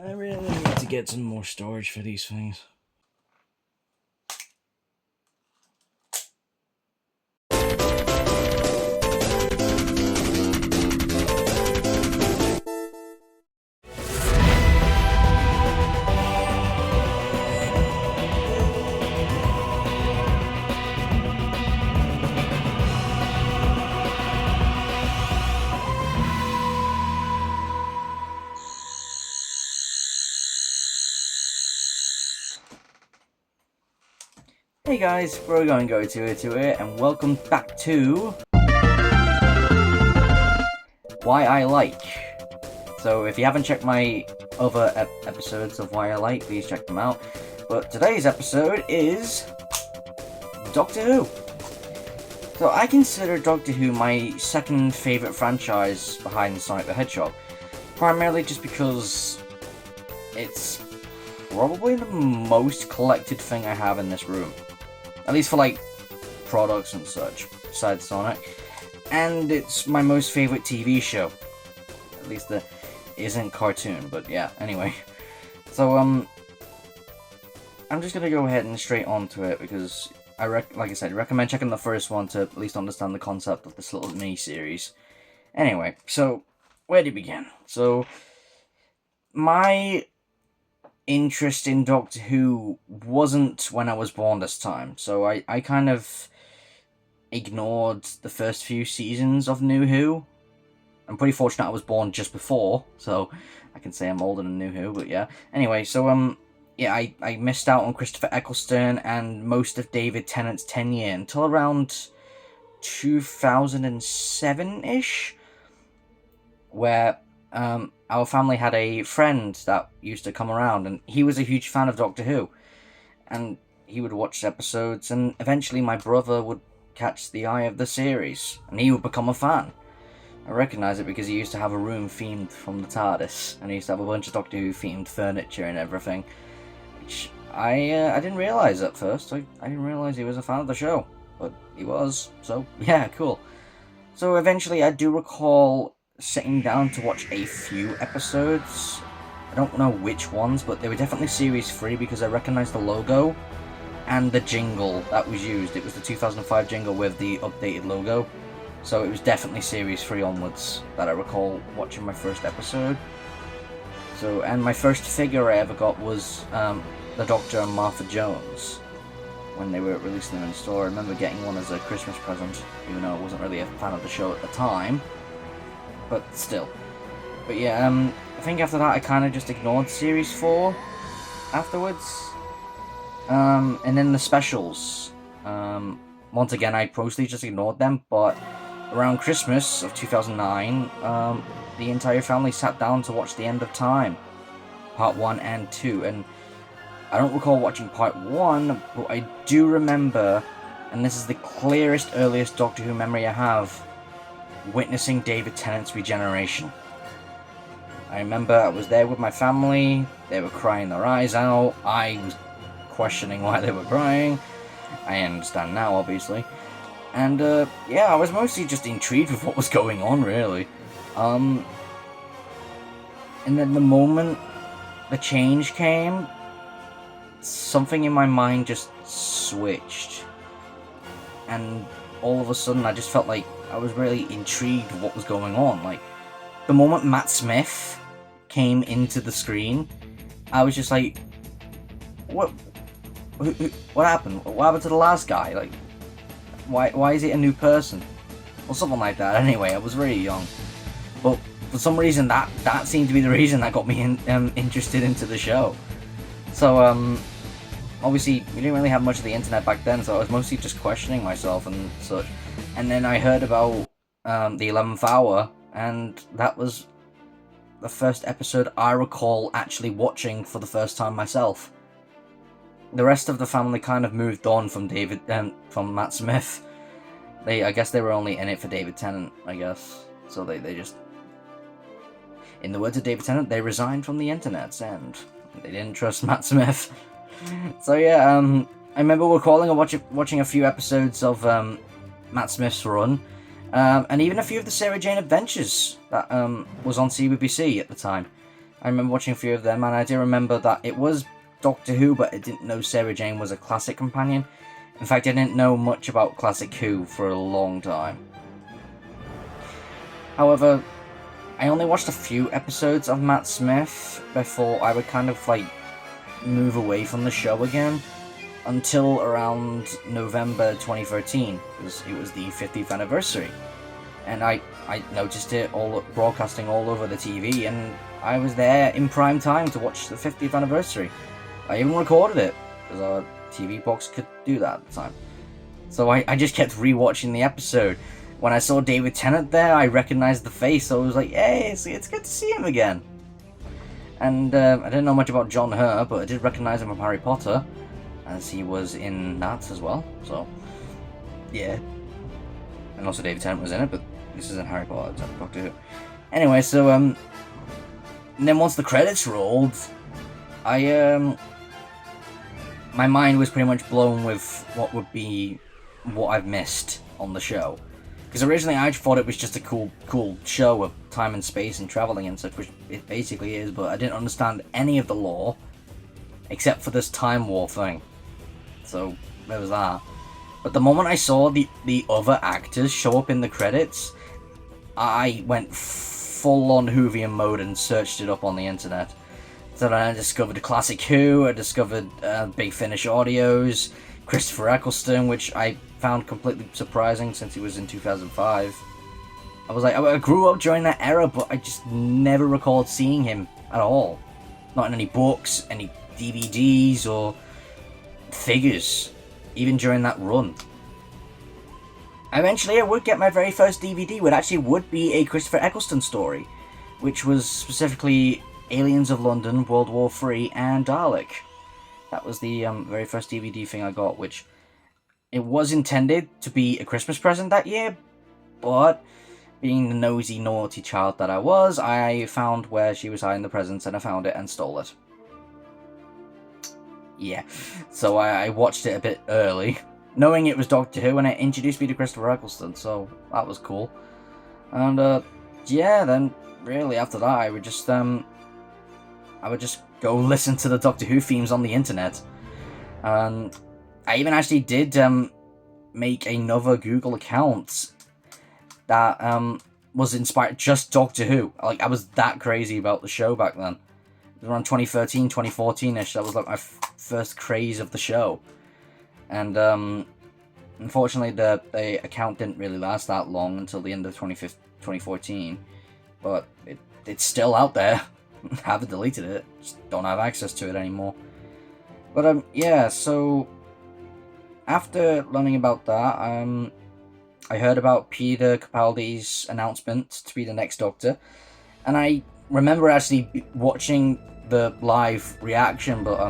I really need to get some more storage for these things. Hey guys, we're going to go to it, and welcome back to Why I Like. So if you haven't checked my other episodes of Why I Like, please check them out. But today's episode is Doctor Who. So I consider Doctor Who my second favourite franchise behind Sonic the Hedgehog. Primarily just because it's probably the most collected thing I have in this room. At least for, like, products and such, besides Sonic. And it's my most favourite TV show. At least it isn't cartoon, but yeah, anyway. So, I'm just gonna go ahead and straight on to it, because like I said, recommend checking the first one to at least understand the concept of this little mini-series. Anyway, so, where to begin? So, my interest in Doctor Who wasn't when I was born this time, so I kind of ignored the first few seasons of New Who. I'm pretty fortunate I was born just before, so I can say I'm older than New Who, but yeah. Anyway, so yeah, I missed out on Christopher Eccleston and most of David Tennant's tenure until around 2007-ish, where our family had a friend that used to come around, and he was a huge fan of Doctor Who, and he would watch episodes, and eventually my brother would catch the eye of the series, and he would become a fan. I recognise it because he used to have a room themed from the TARDIS, and he used to have a bunch of Doctor Who themed furniture and everything, which I didn't realise at first. I didn't realise he was a fan of the show, but he was, so yeah, cool. So eventually I do recall sitting down to watch a few episodes. I don't know which ones, but they were definitely Series 3 because I recognised the logo and the jingle that was used. It was the 2005 jingle with the updated logo. So it was definitely Series 3 onwards that I recall watching my first episode. So, and my first figure I ever got was the Doctor and Martha Jones when they were releasing them in store. I remember getting one as a Christmas present, even though I wasn't really a fan of the show at the time. But still. But yeah, I think after that I kind of just ignored Series 4 afterwards. And then the specials. Once again, I mostly just ignored them, but around Christmas of 2009, the entire family sat down to watch The End of Time, Part 1 and 2, and I don't recall watching Part 1, but I do remember, and this is the clearest, earliest Doctor Who memory I have, witnessing David Tennant's regeneration. I remember I was there with my family, they were crying their eyes out, I was questioning why they were crying. I understand now, obviously. And, yeah, I was mostly just intrigued with what was going on, really. And then the moment the change came, something in my mind just switched. And all of a sudden, I just felt like I was really intrigued with what was going on. Like, the moment Matt Smith came into the screen, I was just like, what happened? What happened to the last guy? Like, why is it a new person? Or something like that. Anyway, I was really young. But for some reason, that seemed to be the reason that got me interested into the show. So, obviously, we didn't really have much of the internet back then, so I was mostly just questioning myself and such. And then I heard about the 11th Hour, and that was the first episode I recall actually watching for the first time myself. The rest of the family kind of moved on from from Matt Smith. I guess they were only in it for David Tennant, I guess. So they just, in the words of David Tennant, they resigned from the internet, and they didn't trust Matt Smith. So yeah, I remember recalling and watching a few episodes of Matt Smith's run, and even a few of the Sarah Jane Adventures that was on CBBC at the time. I remember watching a few of them, and I do remember that it was Doctor Who, but I didn't know Sarah Jane was a classic companion. In fact, I didn't know much about Classic Who for a long time. However, I only watched a few episodes of Matt Smith before I would kind of like move away from the show again until around November 2013, because it was the 50th anniversary. And I noticed it all broadcasting all over the TV, and I was there in prime time to watch the 50th anniversary. I even recorded it, because our TV box could do that at the time. So I just kept rewatching the episode. When I saw David Tennant there, I recognized the face, so I was like, hey, it's good to see him again. And I didn't know much about John Hurt, but I did recognize him from Harry Potter, as he was in that as well, so yeah. And also David Tennant was in it, but this isn't Harry Potter, it's Doctor Who. Anyway, so and then once the credits rolled, my mind was pretty much blown with what I've missed on the show. Because originally I thought it was just a cool show of time and space and traveling and such, which it basically is, but I didn't understand any of the lore, except for this Time War thing. So, there was that. But the moment I saw the other actors show up in the credits, I went full-on Whovian mode and searched it up on the internet. So then I discovered Classic Who, I discovered Big Finish Audios, Christopher Eccleston, which I found completely surprising since he was in 2005. I was like, I grew up during that era, but I just never recalled seeing him at all. Not in any books, any DVDs, or figures, even during that run. Eventually I would get my very first DVD, which actually would be a Christopher Eccleston story, which was specifically Aliens of London, World War III, and Dalek. That was the very first DVD thing I got, which it was intended to be a Christmas present that year, but being the nosy, naughty child that I was, I found where she was hiding the presents, and I found it and stole it. Yeah, so I watched it a bit early, knowing it was Doctor Who, and it introduced me to Christopher Eccleston, so that was cool. And yeah, then really after that, I would just go listen to the Doctor Who themes on the internet. And I even actually did make another Google account that was inspired just Doctor Who. Like, I was that crazy about the show back then. It was around 2013, 2014-ish. That was like my first craze of the show. And unfortunately, the account didn't really last that long until the end of 2014. But it's still out there. I haven't deleted it. Just don't have access to it anymore. But yeah, so after learning about that, I heard about Peter Capaldi's announcement to be the next Doctor, and I remember actually watching the live reaction, but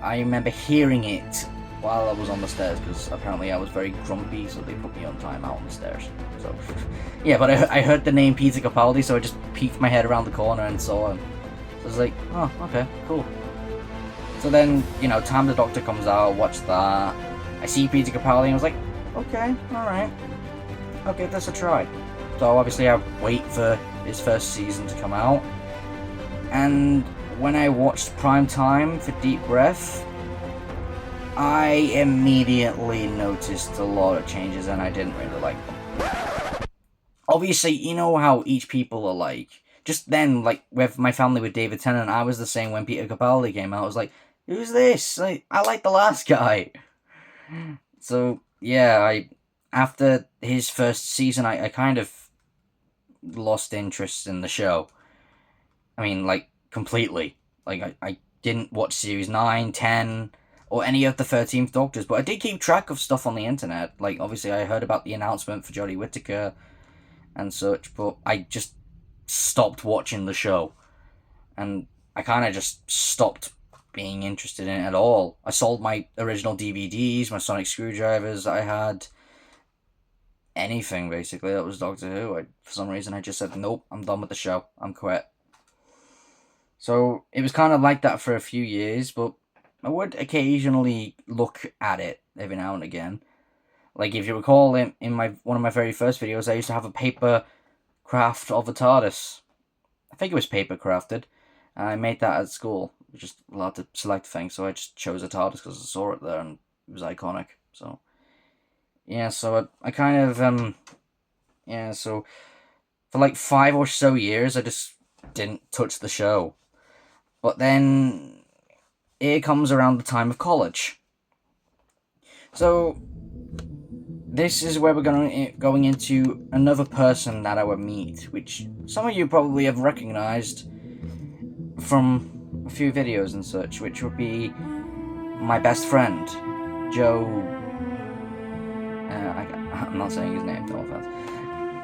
I remember hearing it while I was on the stairs, because apparently I was very grumpy, so they put me on timeout on the stairs. So yeah, but I heard the name Peter Capaldi, so I just peeked my head around the corner and saw him. So I was like, oh, okay, cool. So then, Time the Doctor comes out, watch that. I see Peter Capaldi and I was like, okay, alright. I'll give this a try. So obviously I wait for his first season to come out. And when I watched Prime Time for Deep Breath, I immediately noticed a lot of changes and I didn't really like them. Obviously, you know how each people are like. Just then, like, with my family with David Tennant, I was the same when Peter Capaldi came out. I was like, who's this? I like the last guy. So, yeah, after his first season, I kind of lost interest in the show. I mean, like, completely. Like, I didn't watch Series 9, 10, or any of the 13th Doctors, but I did keep track of stuff on the internet. Like, obviously, I heard about the announcement for Jodie Whittaker and such, but I just stopped watching the show. And I kind of just stopped being interested in it at all. I sold my original DVDs, my sonic screwdrivers, I had anything basically that was Doctor Who. For some reason I just said, nope, I'm done with the show, I'm quit. So it was kind of like that for a few years, but I would occasionally look at it every now and again. Like, if you recall, in one of my very first videos, I used to have a paper craft of a TARDIS. I think it was paper crafted. I made that at school. Just allowed to select things, so I just chose a TARDIS because I saw it there and it was iconic. So yeah, so I kind of yeah, so for like 5 or so years, I just didn't touch the show. But then it comes around the time of college. So this is where we're going into another person that I would meet, which some of you probably have recognized from a few videos and such, which would be my best friend, Joe. I'm not saying his name, no offense.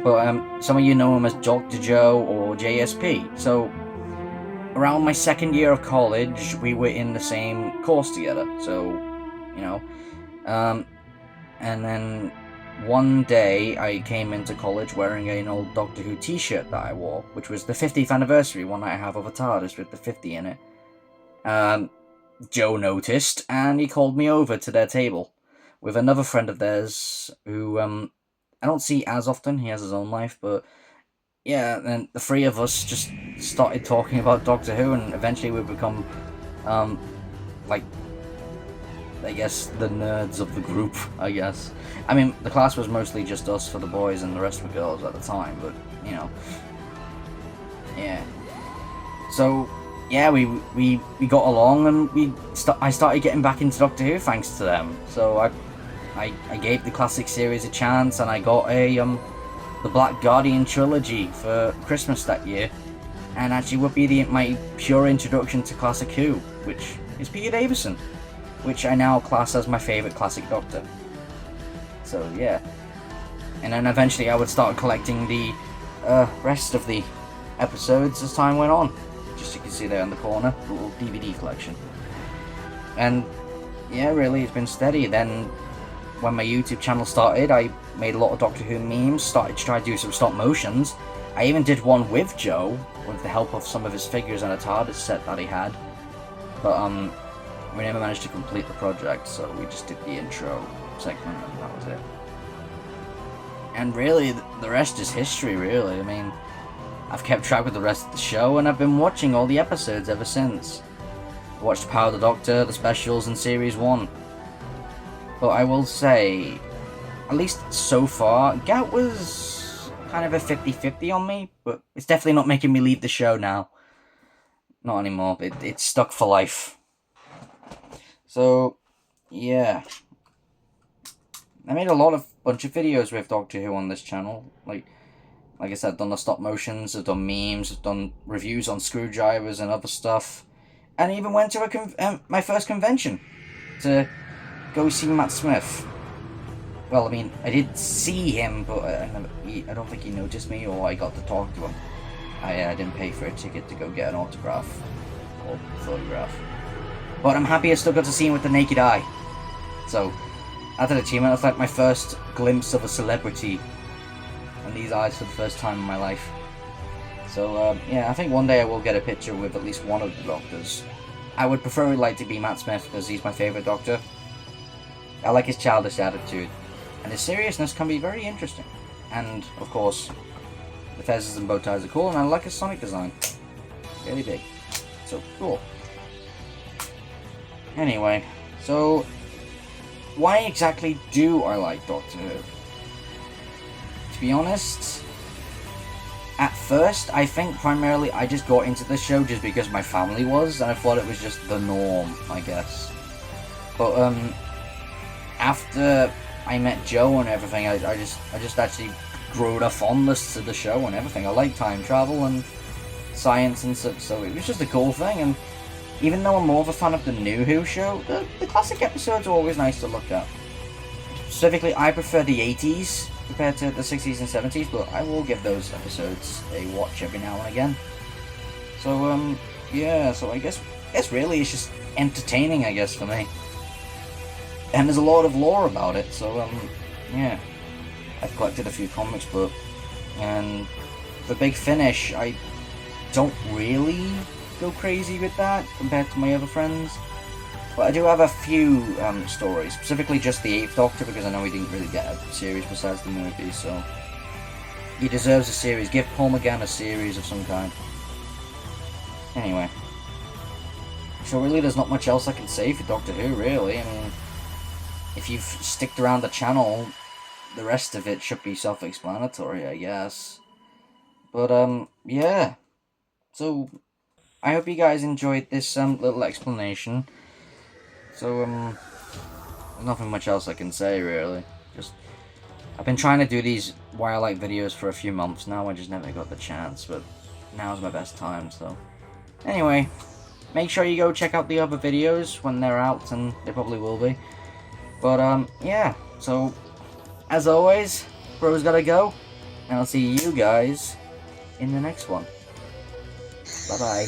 But some of you know him as Dr. Joe or JSP. So around my second year of college, we were in the same course together. So, you know, and then one day I came into college wearing an old Doctor Who t-shirt that I wore, which was the 50th anniversary one that I have of a TARDIS with the 50 in it. Joe noticed, and he called me over to their table with another friend of theirs who I don't see as often. He has his own life, but yeah, and the three of us just started talking about Doctor Who, and eventually we become like, I guess, the nerds of the group, I guess. I mean, the class was mostly just us for the boys and the rest were girls at the time, but, you know. Yeah. So, yeah, we got along, and I started getting back into Doctor Who thanks to them. So I gave the classic series a chance, and I got the Black Guardian trilogy for Christmas that year, and actually would be my pure introduction to classic Who, which is Peter Davison, which I now class as my favourite classic Doctor. So yeah, and then eventually I would start collecting the rest of the episodes as time went on. Just you can see there in the corner, a little DVD collection. And yeah, really, it's been steady. Then when my YouTube channel started, I made a lot of Doctor Who memes, started to try to do some stop motions. I even did one with Joe, with the help of some of his figures and a TARDIS set that he had. But we never managed to complete the project, so we just did the intro segment and that was it. And really, the rest is history, really. I mean, I've kept track with the rest of the show, and I've been watching all the episodes ever since. I watched Power of the Doctor, the specials, and Series 1. But I will say, at least so far, Gout was kind of a 50-50 on me, but it's definitely not making me leave the show now. Not anymore. It's stuck for life. So, yeah. I made a bunch of videos with Doctor Who on this channel. Like I said, I've done the stop motions, I've done memes, I've done reviews on screwdrivers and other stuff. And I even went to my first convention to go see Matt Smith. Well, I mean, I did see him, but I don't think he noticed me, or I got to talk to him. I didn't pay for a ticket to go get an autograph or photograph. But I'm happy I still got to see him with the naked eye. So, that's an achievement. That's like my first glimpse of a celebrity and these eyes for the first time in my life. So, yeah, I think one day I will get a picture with at least one of the Doctors. I would prefer like to be Matt Smith because he's my favourite Doctor. I like his childish attitude, and his seriousness can be very interesting. And, of course, the feathers and bow ties are cool, and I like his sonic design. Really big. So, cool. Anyway, so why exactly do I like Doctor Who? To be honest, at first, I think primarily I just got into the show just because my family was, and I thought it was just the norm, I guess. But, after I met Joe and everything, I just actually grew a fondness to the show and everything. I like time travel and science and such, so it was just a cool thing. And even though I'm more of a fan of the new Who show, the classic episodes are always nice to look at. Specifically, I prefer the 80s compared to the 60s and 70s, but I will give those episodes a watch every now and again. So, yeah, so I guess really it's just entertaining, I guess, for me. And there's a lot of lore about it, so, yeah. I've collected a few comics books, and for Big Finish, I don't really go crazy with that compared to my other friends. But I do have a few stories, specifically just the 8th Doctor, because I know he didn't really get a series besides the movie, so he deserves a series. Give Paul McGann a series of some kind. Anyway. So really there's not much else I can say for Doctor Who, really. I mean, if you've sticked around the channel, the rest of it should be self-explanatory, I guess. But, yeah. So, I hope you guys enjoyed this, little explanation. So, there's nothing much else I can say, really. Just, I've been trying to do these Why I Like videos for a few months now, I just never got the chance, but now's my best time, so. Anyway, make sure you go check out the other videos when they're out, and they probably will be. But, yeah, so, as always, bro's gotta go, and I'll see you guys in the next one. Bye-bye.